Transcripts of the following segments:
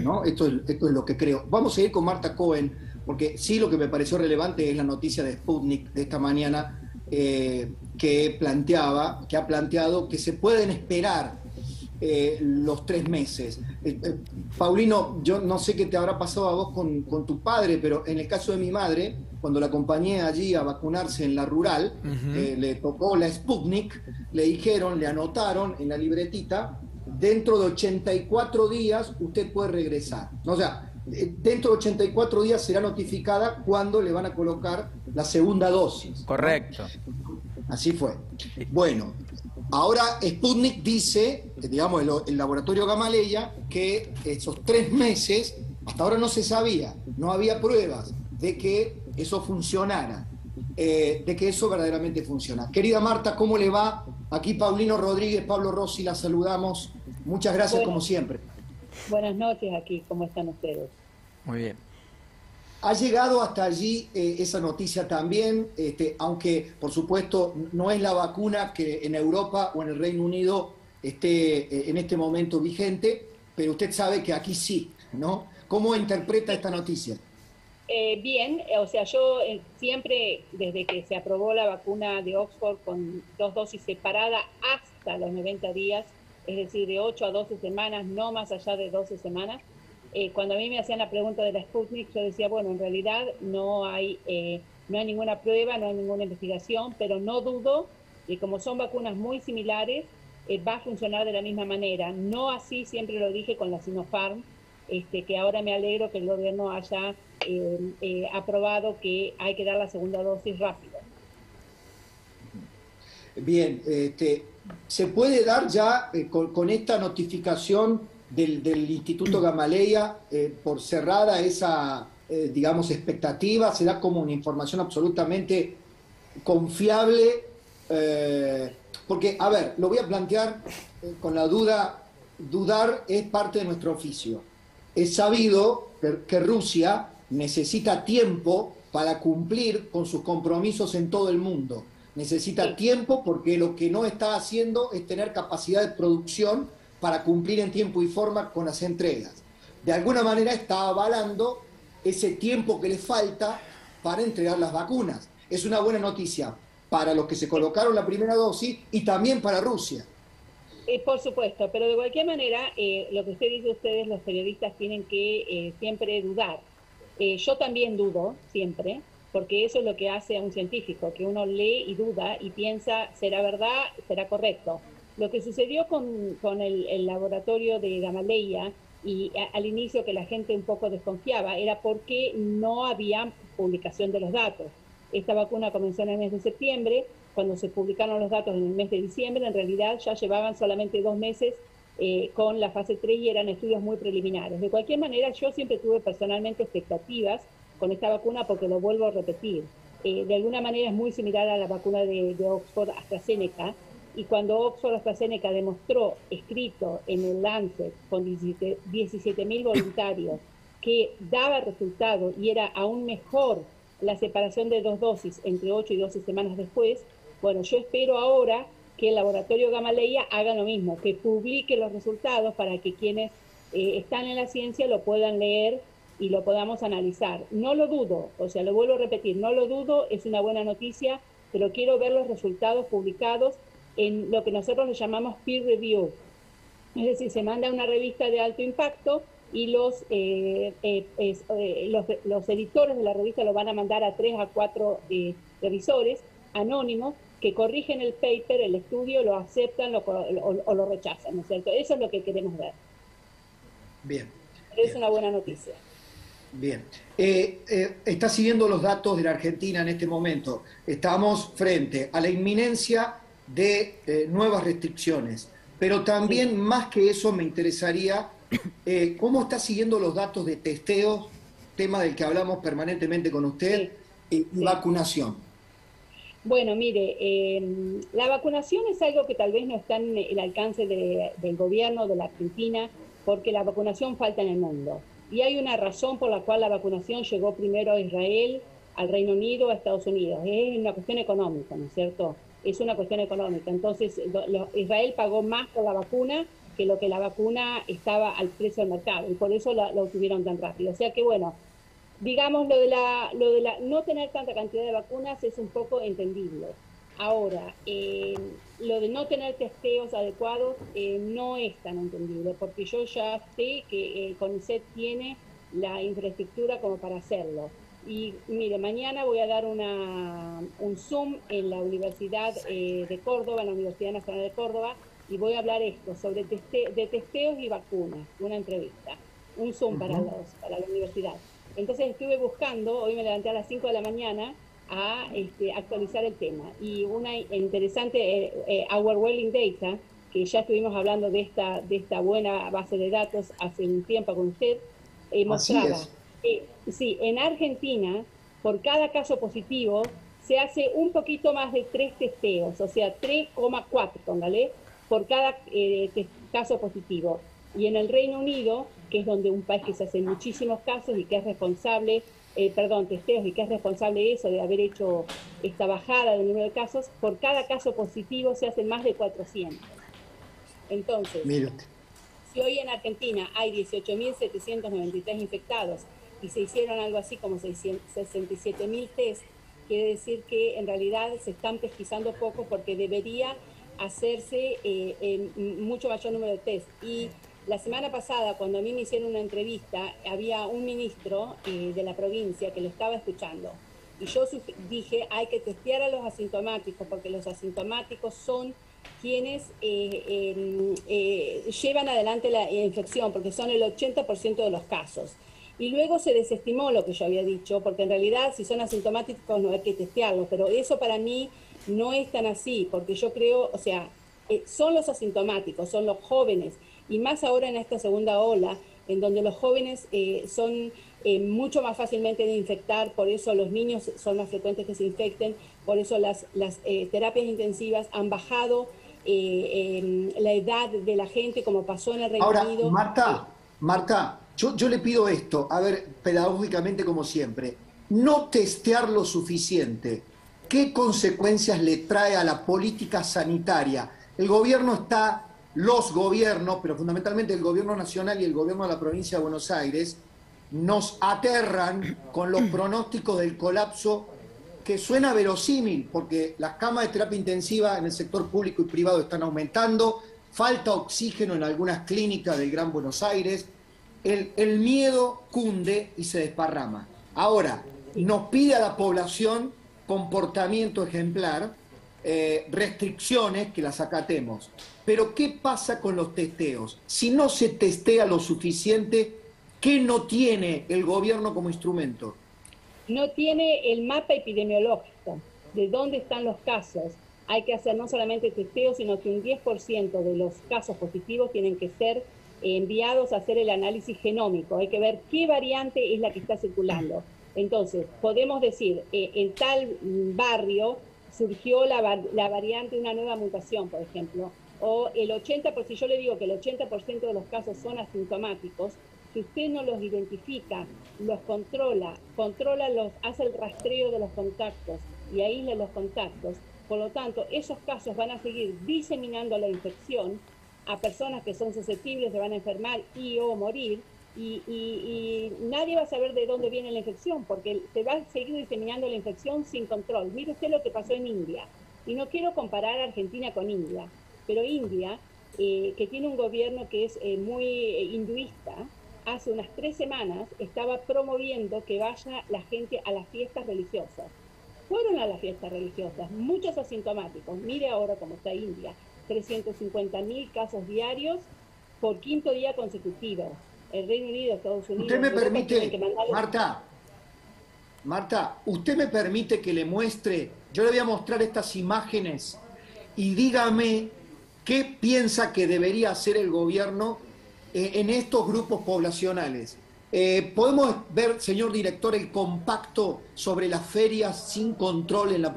¿no? Esto es lo que creo. Vamos a ir con Marta Cohen, porque sí lo que me pareció relevante es la noticia de Sputnik de esta mañana, que ha planteado que se pueden esperar los 3 meses. Paulino, yo no sé qué te habrá pasado a vos con tu padre, pero en el caso de mi madre, cuando la acompañé allí a vacunarse en la rural, le tocó la Sputnik, le dijeron, le anotaron en la libretita: dentro de 84 días usted puede regresar. O sea, dentro de 84 días será notificada cuando le van a colocar la segunda dosis, ¿no? Correcto. Así fue. Bueno, ahora Sputnik dice, digamos, el laboratorio Gamaleya, que esos 3 meses, hasta ahora no se sabía, no había pruebas de que eso funcionara, de que eso verdaderamente funciona. Querida Marta, ¿cómo le va? Aquí Paulino Rodríguez, Pablo Rossi, la saludamos. Muchas gracias, como siempre. Buenas noches aquí, ¿cómo están ustedes? Muy bien. Ha llegado hasta allí esa noticia también, aunque por supuesto no es la vacuna que en Europa o en el Reino Unido esté en este momento vigente, pero usted sabe que aquí sí, ¿no? ¿Cómo interpreta esta noticia? Bien, o sea, yo siempre, desde que se aprobó la vacuna de Oxford con 2 dosis separadas hasta los 90 días, es decir, de 8 a 12 semanas, no más allá de 12 semanas, cuando a mí me hacían la pregunta de la Sputnik, yo decía, bueno, en realidad no hay ninguna prueba, no hay ninguna investigación, pero no dudo que como son vacunas muy similares, va a funcionar de la misma manera. No así, siempre lo dije, con la Sinopharm, que ahora me alegro que el gobierno haya aprobado que hay que dar la segunda dosis rápido. Bien, ¿se puede dar ya con esta notificación del Instituto Gamaleya por cerrada esa, digamos, expectativa? ¿Se da como una información absolutamente confiable? Porque, a ver, lo voy a plantear con la duda. Dudar es parte de nuestro oficio. Es sabido que Rusia necesita tiempo para cumplir con sus compromisos en todo el mundo. Necesita tiempo porque lo que no está haciendo es tener capacidad de producción para cumplir en tiempo y forma con las entregas. De alguna manera está avalando ese tiempo que le falta para entregar las vacunas. Es una buena noticia para los que se colocaron la primera dosis y también para Rusia. Por supuesto, pero de cualquier manera, lo que usted dice, ustedes los periodistas tienen que siempre dudar. Yo también dudo siempre, porque eso es lo que hace a un científico, que uno lee y duda y piensa, ¿será verdad? ¿Será correcto? Lo que sucedió con el laboratorio de Gamaleya y al inicio que la gente un poco desconfiaba era porque no había publicación de los datos. Esta vacuna comenzó en el mes de septiembre. Cuando se publicaron los datos en el mes de diciembre, en realidad ya llevaban solamente 2 meses con la fase 3 y eran estudios muy preliminares. De cualquier manera, yo siempre tuve personalmente expectativas con esta vacuna porque lo vuelvo a repetir. De alguna manera es muy similar a la vacuna de Oxford AstraZeneca, y cuando Oxford AstraZeneca demostró, escrito en el Lancet, con 17.000 voluntarios, que daba resultado y era aún mejor la separación de 2 dosis entre 8 y 12 semanas después, bueno, yo espero ahora que el laboratorio Gamaleya haga lo mismo, que publique los resultados para que quienes están en la ciencia lo puedan leer y lo podamos analizar. No lo dudo, o sea, lo vuelvo a repetir, no lo dudo, es una buena noticia, pero quiero ver los resultados publicados en lo que nosotros le llamamos peer review. Es decir, se manda a una revista de alto impacto y los editores de la revista lo van a mandar a 3 a 4 revisores anónimos que corrigen el paper, el estudio, lo aceptan o lo rechazan, ¿no es cierto? Eso es lo que queremos ver. Bien. Pero es una buena noticia. Bien. Está siguiendo los datos de la Argentina en este momento. Estamos frente a la inminencia de nuevas restricciones, pero también más que eso me interesaría cómo está siguiendo los datos de testeo, tema del que hablamos permanentemente con usted, y vacunación. Bueno, mire, la vacunación es algo que tal vez no está en el alcance del gobierno de la Argentina, porque la vacunación falta en el mundo. Y hay una razón por la cual la vacunación llegó primero a Israel, al Reino Unido, a Estados Unidos. Es una cuestión económica, ¿no es cierto? Es una cuestión económica. Entonces, Israel pagó más por la vacuna que lo que la vacuna estaba al precio del mercado, y por eso lo obtuvieron tan rápido. O sea que, bueno, digamos, lo de la no tener tanta cantidad de vacunas es un poco entendible. Ahora, lo de no tener testeos adecuados no es tan entendible, porque yo ya sé que CONICET tiene la infraestructura como para hacerlo. Y mire, mañana voy a dar un Zoom en la Universidad de Córdoba, en la Universidad Nacional de Córdoba, y voy a hablar esto sobre de testeos y vacunas, una entrevista, un Zoom para la universidad. Entonces estuve buscando, hoy me levanté a las 5 de la mañana, a actualizar el tema. Y una interesante, Our Welling Data, que ya estuvimos hablando de esta buena base de datos hace un tiempo con usted, mostraba que sí, en Argentina, por cada caso positivo, se hace un poquito más de 3 testeos, o sea, 3,4, póngale, por cada caso positivo. Y en el Reino Unido, que es donde un país que se hacen muchísimos casos y que es responsable, testeos, y que es responsable de eso, de haber hecho esta bajada del número de casos, por cada caso positivo se hacen más de 400. Entonces, si hoy en Argentina hay 18.793 infectados y se hicieron algo así como 67.000 test, quiere decir que en realidad se están pesquisando poco, porque debería hacerse mucho mayor número de test. Y la semana pasada, cuando a mí me hicieron una entrevista, había un ministro de la provincia que lo estaba escuchando. Y yo dije, hay que testear a los asintomáticos, porque los asintomáticos son quienes llevan adelante la infección, porque son el 80% de los casos. Y luego se desestimó lo que yo había dicho, porque en realidad si son asintomáticos no hay que testearlos, pero eso para mí no es tan así, porque yo creo, o sea, son los asintomáticos, son los jóvenes, y más ahora en esta segunda ola, en donde los jóvenes son mucho más fácilmente de infectar, por eso los niños son más frecuentes que se infecten, por eso las terapias intensivas han bajado la edad de la gente, como pasó en el Reino Unido. Marta, yo le pido esto, a ver, pedagógicamente como siempre, no testear lo suficiente. ¿Qué consecuencias le trae a la política sanitaria? El gobierno está, los gobiernos, pero fundamentalmente el gobierno nacional y el gobierno de la provincia de Buenos Aires, nos aterran con los pronósticos del colapso, que suena verosímil, porque las camas de terapia intensiva en el sector público y privado están aumentando, falta oxígeno en algunas clínicas del Gran Buenos Aires, el miedo cunde y se desparrama. Ahora, nos pide a la población comportamiento ejemplar, restricciones que las acatemos. Pero ¿qué pasa con los testeos? Si no se testea lo suficiente, ¿qué no tiene el gobierno como instrumento? No tiene el mapa epidemiológico de dónde están los casos. Hay que hacer no solamente testeos, sino que un 10% de los casos positivos tienen que ser enviados a hacer el análisis genómico. Hay que ver qué variante es la que está circulando. Entonces, podemos decir, en tal barrio surgió la variante, una nueva mutación, por ejemplo, o el 80%, si yo le digo que el 80% de los casos son asintomáticos, si usted no los identifica, los controla, hace el rastreo de los contactos y aísla los contactos, por lo tanto, esos casos van a seguir diseminando la infección a personas que son susceptibles, se van a enfermar y o morir, y nadie va a saber de dónde viene la infección, porque se va a seguir diseminando la infección sin control. Mire usted lo que pasó en India, y no quiero comparar a Argentina con India, pero India, que tiene un gobierno que es muy hinduista, hace unas 3 semanas estaba promoviendo que vaya la gente a las fiestas religiosas. Fueron a las fiestas religiosas, muchos asintomáticos. Mire ahora cómo está India, 350.000 casos diarios por 5º día consecutivo. El Reino Unido, Estados Unidos... Usted me permite, Marta, usted me permite que le muestre, yo le voy a mostrar estas imágenes y dígame qué piensa que debería hacer el gobierno en estos grupos poblacionales. ¿Podemos ver, señor director, el compacto sobre las ferias sin control en las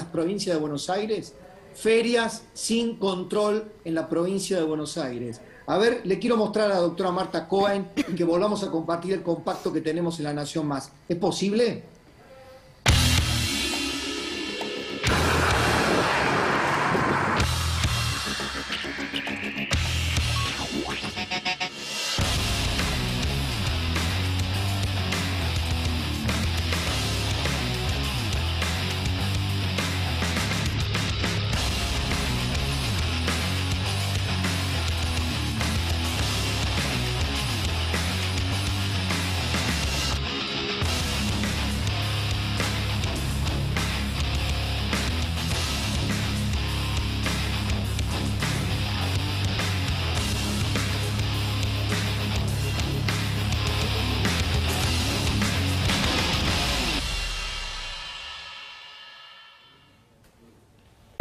provincias de Buenos Aires? Ferias sin control en la provincia de Buenos Aires. A ver, le quiero mostrar a la doctora Marta Cohen que volvamos a compartir el compacto que tenemos en La Nación Más. ¿Es posible?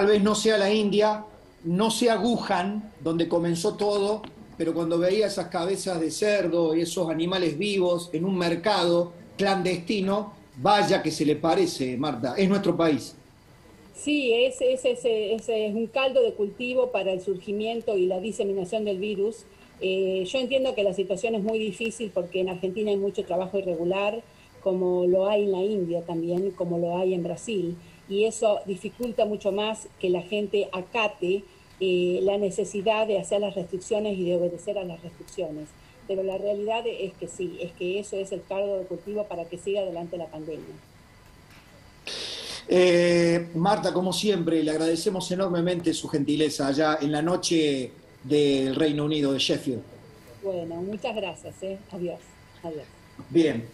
tal vez no sea la India, no sea Wuhan, donde comenzó todo, pero cuando veía esas cabezas de cerdo y esos animales vivos en un mercado clandestino, vaya que se le parece, Marta, es nuestro país. Sí, ese es un caldo de cultivo para el surgimiento y la diseminación del virus. Yo entiendo que la situación es muy difícil porque en Argentina hay mucho trabajo irregular, como lo hay en la India también, como lo hay en Brasil, y eso dificulta mucho más que la gente acate la necesidad de hacer las restricciones y de obedecer a las restricciones. Pero la realidad es que sí, es que eso es el caldo de cultivo para que siga adelante la pandemia. Marta, como siempre, le agradecemos enormemente su gentileza allá en la noche del Reino Unido, de Sheffield. Bueno, muchas gracias, ¿eh? Adiós, adiós. Bien.